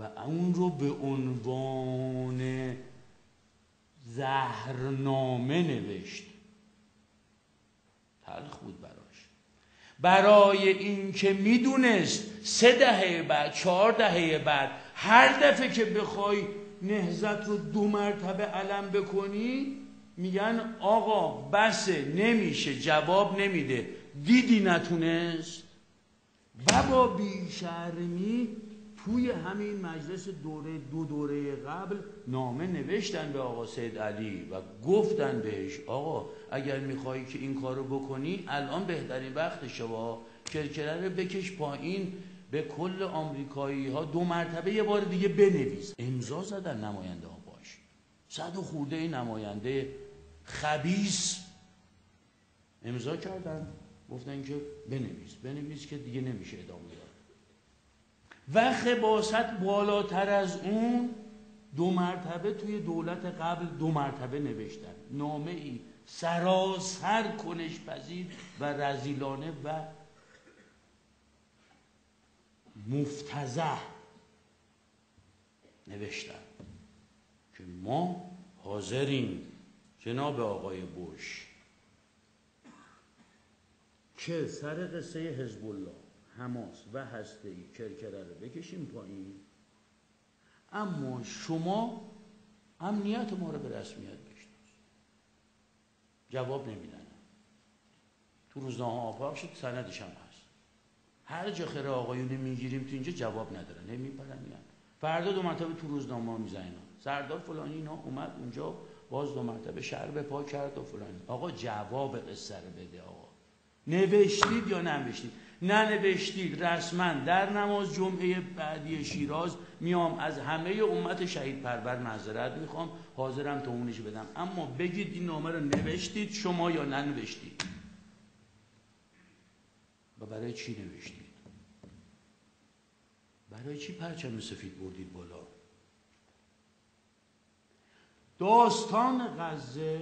و اون رو به عنوان زهرنامه نوشت. تلخ بود براش، برای این که میدونست 3 دهه بعد 4 دهه بعد هر دفعه که بخوای نهضت رو 2 مرتبه علم بکنی میگن آقا بسه، نمیشه، جواب نمیده، دیدی نتونست. و با بیشرمی توی همین مجلس دو دوره قبل نامه نوشتن به آقا سید علی و گفتن بهش آقا اگر میخوایی که این کارو بکنی الان بهترین وقتشه، با کرکره رو بکش پایین، به کل آمریکایی ها 2 مرتبه یه بار دیگه بنویس. امضا زدن نماینده ها باش، 100 و خورده نماینده خبیث امضا کردن، گفتن که بنویس که دیگه نمیشه ادامه داد. و خباثت بالاتر از اون 2 مرتبه توی دولت قبل 2 مرتبه نوشتن نامه ای سراسر کنش پذیر و رذیلانه و مفتضح نوشتن که ما حاضریم جناب آقای بوش که سر قصه حزب الله، حماس و هسته‌ای کرکره رو بکشیم پایین، اما شما امنیت ما رو به رسمیت بشناس. جواب نمیدن. تو روزنامه آفاق شد، سندش هم هست. هر جا خیر آقایونه میگیریم تو اینجا جواب ندارن، نمیپرن میگن. فردا 2 مرتبه تو روزنامه میزنن سردار فلانی اینا اومد اونجا باز 2 مرتبه شهر به پا کرد و فلانی. آقا جواب قصه رو بده. آقا نوشتید یا ننوشتید؟ ننوشتید رسما در نماز جمعه بعدی شیراز میام از همه امت شهید پرور معذرت میخوام، حاضرم تومونش بدم، اما بگید این نامه رو نوشتید شما یا ننوشتید و برای چی نوشتید؟ برای چی پرچم سفید بردید بالا؟ داستان غزه